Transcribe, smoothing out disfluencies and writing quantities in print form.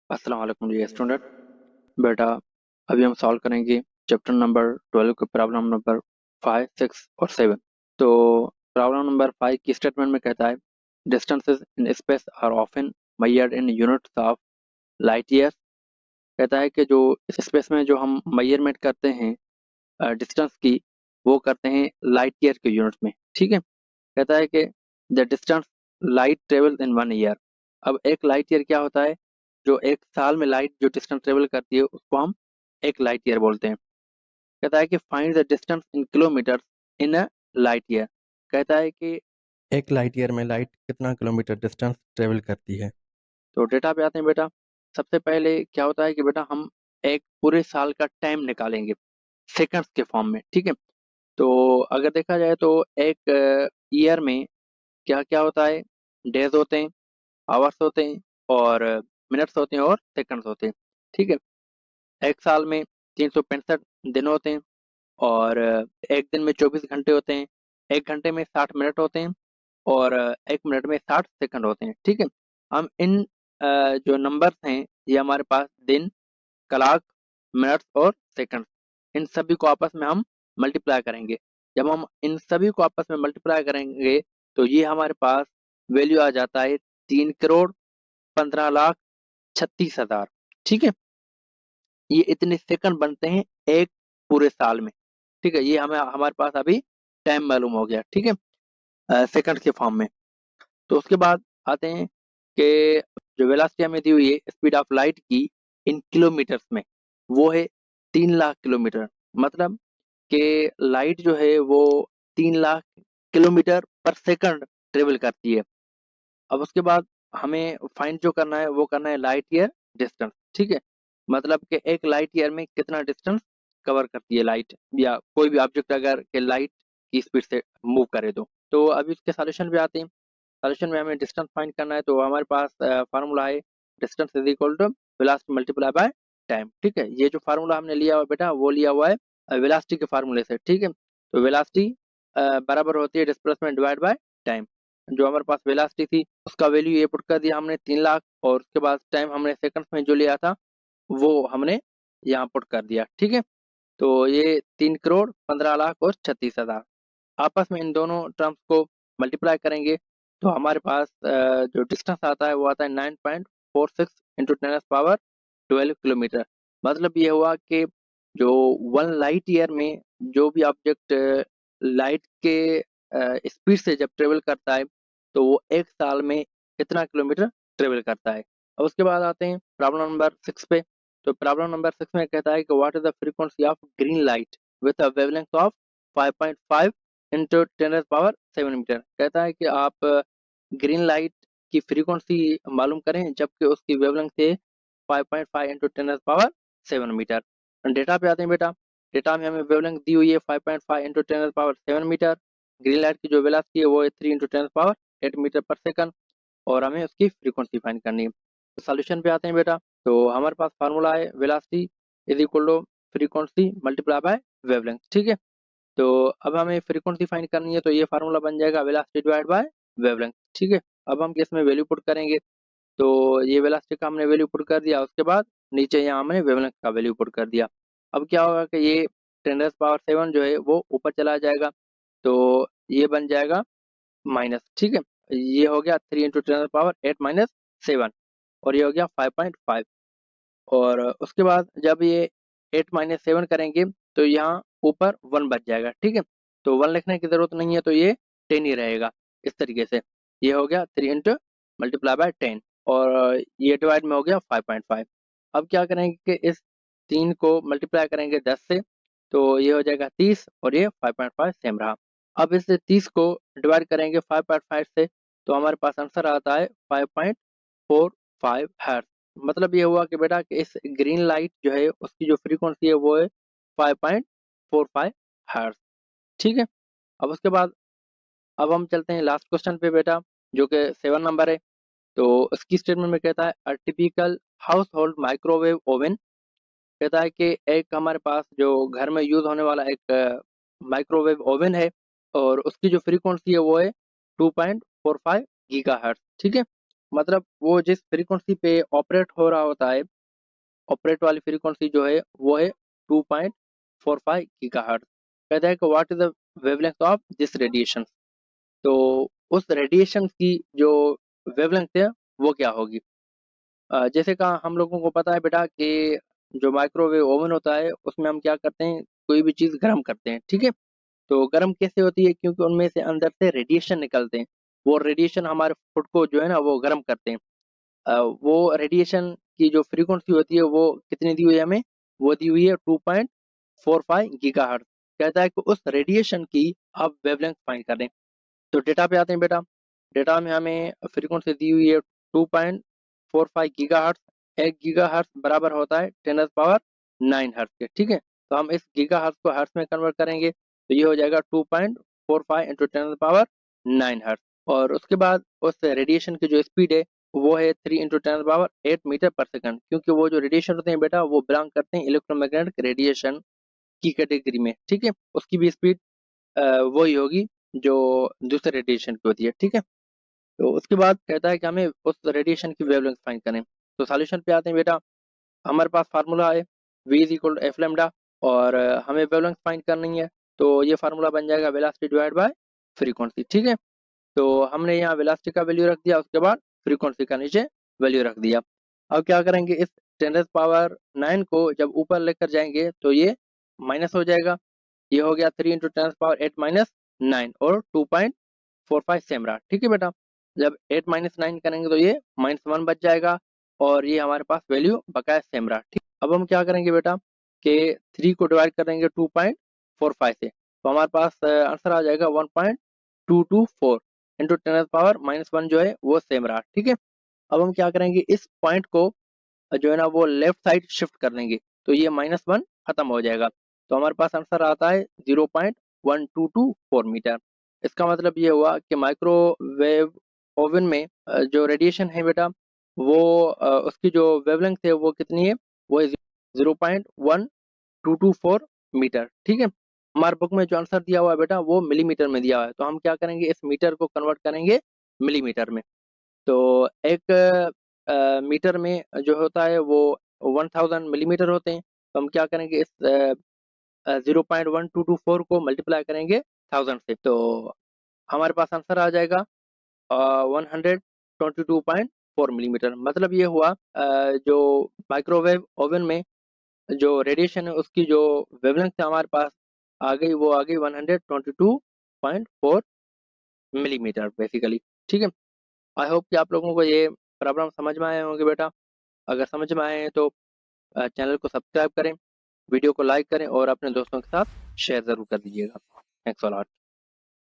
अस्सलाम वालेकुम जी स्टूडेंट। बेटा, अभी हम सॉल्व करेंगे चैप्टर नंबर 12 के प्रॉब्लम नंबर 5, 6 और 7। तो प्रॉब्लम नंबर 5 की स्टेटमेंट में कहता है distances in space are often measured in units of light year. कहता है कि जो स्पेस में जो हम मेजरमेंट करते हैं डिस्टेंस की, वो करते हैं लाइट ईयर के यूनिट में। ठीक है। कहता है कि the distance light travel in 1 year. अब एक लाइट ईयर क्या होता है? जो एक साल में लाइट जो डिस्टेंस ट्रेवल करती है उसको हम एक लाइट ईयर बोलते हैं। कहता है कि find the distance in kilometre in a light year. कहता है कि एक लाइट ईयर में लाइट कितना किलोमीटर डिस्टेंस ट्रेवल करती है। तो डेटा पे आते हैं बेटा। सबसे पहले क्या होता है कि बेटा हम एक पूरे साल का टाइम निकालेंगे सेकंड्स के फॉर्म में। ठीक है। तो अगर देखा जाए तो एक ईयर में क्या क्या होता है? डेज होते हैं, आवर्स होते हैं और मिनट्स होते हैं और सेकंड्स होते हैं। ठीक है। एक साल में 365 दिन होते हैं और एक दिन में 24 घंटे होते हैं। एक घंटे में 60 मिनट होते हैं और एक मिनट में 60 सेकंड होते हैं। ठीक है। हम इन जो नंबर्स हैं ये हमारे पास दिन, कलाक, मिनट्स और सेकंड, इन सभी को आपस में हम मल्टीप्लाई करेंगे। जब हम इन सभी को आपस में मल्टीप्लाई करेंगे तो ये हमारे पास वैल्यू आ जाता है 3,15,36,000। ठीक है। ये इतने सेकंड बनते हैं एक पूरे साल में। ठीक है। ये हमें हमारे पास अभी टाइम मालूम हो गया। ठीक है, सेकंड के फॉर्म में। तो उसके बाद आते हैं कि जो वेलोसिटी हमें दी हुई है स्पीड ऑफ लाइट की इन किलोमीटर्स में, वो है 3 लाख किलोमीटर। मतलब कि लाइट जो है वो 3 लाख किलोमीटर पर सेकंड ट्रेवल करती है। अब उसके बाद हमें फाइंड जो करना है वो करना है लाइट ईयर डिस्टेंस। ठीक है। मतलब कि एक लाइट ईयर में कितना डिस्टेंस कवर करती है लाइट, या कोई भी ऑब्जेक्ट अगर के लाइट की स्पीड से मूव करे तो अभी उसके सॉल्यूशन पे आते हैं। सॉल्यूशन में हमें डिस्टेंस फाइंड करना है तो हमारे पास फार्मूला है distance is equal to velocity multiply by time. ठीक है। ये जो फार्मूला हमने लिया हुआ है बेटा वो लिया हुआ है वेलोसिटी के फार्मूले से। ठीक है। तो वेलोसिटी बराबर होती है डिस्प्लेसमेंट डिवाइड बाय टाइम। जो हमारे पास वेलोसिटी थी उसका वैल्यू ये पुट कर दिया हमने 3 लाख, और उसके बाद टाइम हमने सेकंड्स में जो लिया था वो हमने यहाँ पुट कर दिया। ठीक है। तो ये 3,15,36,000 और 36,000 आपस में इन दोनों टर्म्स को मल्टीप्लाई करेंगे तो हमारे पास जो डिस्टेंस आता है वो आता है 9.46 × 10⁻12 किलोमीटर। मतलब ये हुआ कि जो 1 लाइट ईयर में जो भी ऑब्जेक्ट लाइट के स्पीड से जब ट्रेवल करता है तो वो एक साल में कितना किलोमीटर ट्रेवल करता है। अब उसके बाद आते हैं प्रॉब्लम नंबर 6 पे। तो प्रॉब्लम नंबर 6 में कहता है कि what is the frequency of green light with a wavelength of 5.5 into 10⁻7 metre. कहता है कि आप ग्रीन लाइट की फ्रीक्वेंसी मालूम करें जबकि उसकी वेवलेंथ है 5.5 इंटू 10⁻7 मीटर। डेटा पे आते हैं बेटा। डेटा में हमें वेवलेंथ दी हुई है 5.5 इंटू 10⁻7 मीटर। ग्रीन लाइट की जो वेलोसिटी है वो है 3 इंटू 10⁻8 मीटर पर सेकंड, और हमें उसकी फ्रीक्वेंसी फाइंड करनी है। तो सॉल्यूशन पे आते हैं बेटा। तो हमारे पास फार्मूला है velocity is equal to frequency multiply by wavelength. ठीक है। तो अब हमें फ्रीक्वेंसी फाइंड करनी है तो ये फार्मूला बन जाएगा वेलोसिटी डिवाइड बाय वेवलेंथ। ठीक है। अब हम इसमें वैल्यू पुट करेंगे तो ये वेलोसिटी का हमने वैल्यू पुट कर दिया, उसके बाद नीचे यहाँ हमने वेवलेंथ का वैल्यू पुट कर दिया। अब क्या होगा कि ये 10⁻7 जो है वो ऊपर चला जाएगा तो ये बन जाएगा माइनस। ठीक है। ये हो गया 3 इंटू 10⁻8 - 7, और ये हो गया 5.5। और उसके बाद जब ये 8 - 7 करेंगे तो यहाँ ऊपर 1 बच जाएगा। ठीक है। तो 1 लिखने की जरूरत नहीं है तो ये 10 ही रहेगा। इस तरीके से ये हो गया 3 इंटू मल्टीप्लाई बाय 10, और ये डिवाइड में हो गया 5.5। अब क्या करेंगे कि इस 3 को मल्टीप्लाई करेंगे 10 से तो ये हो जाएगा 30, और ये 5.5 सेम रहा। अब इस 30 को डिवाइड करेंगे 5.5 से तो हमारे पास आंसर आता है 5.45 हर्ट्ज। मतलब ये हुआ कि बेटा कि इस ग्रीन लाइट जो है उसकी जो फ्रीक्वेंसी है वो है 5.45 हर्ट्ज। ठीक है। अब उसके बाद अब हम चलते हैं लास्ट क्वेश्चन पे बेटा, जो कि 7 नंबर है। तो इसकी स्टेटमेंट में कहता है a typical house hold microwave oven. कहता है कि एक हमारे पास जो घर में यूज होने वाला एक माइक्रोवेव ओवन है और उसकी जो फ्रीक्वेंसी है वो है 2.45 गीगाहर्ट्ज। ठीक है। मतलब वो जिस फ्रीक्वेंसी पे ऑपरेट हो रहा होता है, ऑपरेट वाली फ्रीक्वेंसी जो है वो है 2.45 गीगाहर्ट्ज। कहता है कि what is the wavelength of this radiation. तो उस रेडिएशन की जो वेवलेंथ है वो क्या होगी। जैसे कहा हम लोगों को पता है बेटा कि जो माइक्रोवेव ओवन होता है उसमें हम क्या करते हैं, कोई भी चीज गर्म करते हैं, ठीक है। तो गर्म कैसे होती है, क्योंकि उनमें से अंदर से रेडिएशन निकलते हैं। वो रेडिएशन हमारे फूड को जो है ना वो गर्म करते हैं। वो रेडिएशन की जो फ्रीक्वेंसी होती है वो कितनी दी हुई है हमें, वो दी हुई है 2.45 गीगाहर्ट्ज। कहता है कि उस रेडिएशन की आप वेवलेंथ फाइंड करें। तो डेटा पे आते हैं बेटा। डेटा में हमें फ्रीक्वेंसी दी हुई है 2.45 गीगाहर्ट्ज। एक गीगाहर्ट्ज बराबर होता है 10 हर्ट्ज के, ठीक है। तो हम इस गीगाहर्ट्ज को हर्ट्ज में कन्वर्ट करेंगे तो ये हो जाएगा 2.45 इंटू 10 हर्ट्ज। और उसके बाद उस रेडिएशन की जो स्पीड है वो है 3 इंटू 10 8 मीटर पर सेकंड, क्योंकि वो जो रेडिएशन होते हैं बेटा वो बिलोंग करते हैं इलेक्ट्रोमैग्नेटिक रेडिएशन की कैटेगरी में, ठीक है। उसकी भी स्पीड वही होगी जो दूसरे रेडिएशन की होती है, ठीक है। तो उसके बाद कहता है कि हमें उस रेडिएशन की वेवलेंथ फाइंड करें। तो सॉल्यूशन पे आते हैं बेटा। हमारे पास फार्मूला है v is equal to F lambda, और हमें वेवलेंथ फाइंड करनी है। तो ये फार्मूला बन जाएगा वेलोसिटी डिवाइड बाय फ्रीक्वेंसी, ठीक है। तो हमने यहाँ वेलोसिटी का वैल्यू रख दिया, उसके बाद फ्रीक्वेंसी का नीचे वैल्यू रख दिया। अब क्या करेंगे, इस 10 पावर 9 को जब ऊपर लेकर जाएंगे तो ये माइनस हो जाएगा। ये हो गया 3 इंटू 10 पावर 8 माइनस 9, और 2.45 सेम रहा, ठीक है बेटा। जब 8 - 9 करेंगे तो ये -1 बच जाएगा, और ये हमारे पास वैल्यू बकाया सेम रहा, ठीक। अब हम क्या करेंगे बेटा कि 3 को डिवाइड करेंगे 2.45 से, तो हमारे पास आंसर आ जाएगा 1.224 इंटू 10 पावर -1 जो है वो सेम रहा, ठीक है। अब हम क्या करेंगे, इस पॉइंट को जो है ना वो लेफ्ट साइड शिफ्ट कर देंगे, तो ये -1 खत्म हो जाएगा। तो हमारे पास आंसर आता है 0.1224 मीटर। इसका मतलब ये हुआ कि माइक्रोवेव ओवन में जो रेडिएशन है बेटा वो उसकी जो वेवलेंथ है वो कितनी है, वो 0.1224 मीटर, ठीक है। हमारे बुक में जो आंसर दिया हुआ है बेटा वो मिलीमीटर में दिया हुआ है, तो हम क्या करेंगे, इस मीटर को कन्वर्ट करेंगे मिलीमीटर में। तो एक मीटर में जो होता है वो 1000 मिलीमीटर होते हैं। तो हम क्या करेंगे, इस 0.1224 को मल्टीप्लाई करेंगे 1000 से, तो हमारे पास आंसर आ जाएगा 122.4 मिलीमीटर। मतलब ये हुआ जो माइक्रोवेव ओवन में जो रेडिएशन है उसकी जो वेवलेंथ है हमारे पास आ गई, वो आ गई 122.4 मिलीमीटर बेसिकली, ठीक है। आई होप कि आप लोगों को ये प्रॉब्लम समझ में आए होंगे बेटा। अगर समझ में आए हैं तो चैनल को सब्सक्राइब करें, वीडियो को लाइक करें और अपने दोस्तों के साथ शेयर ज़रूर कर दीजिएगा। Thanks a lot.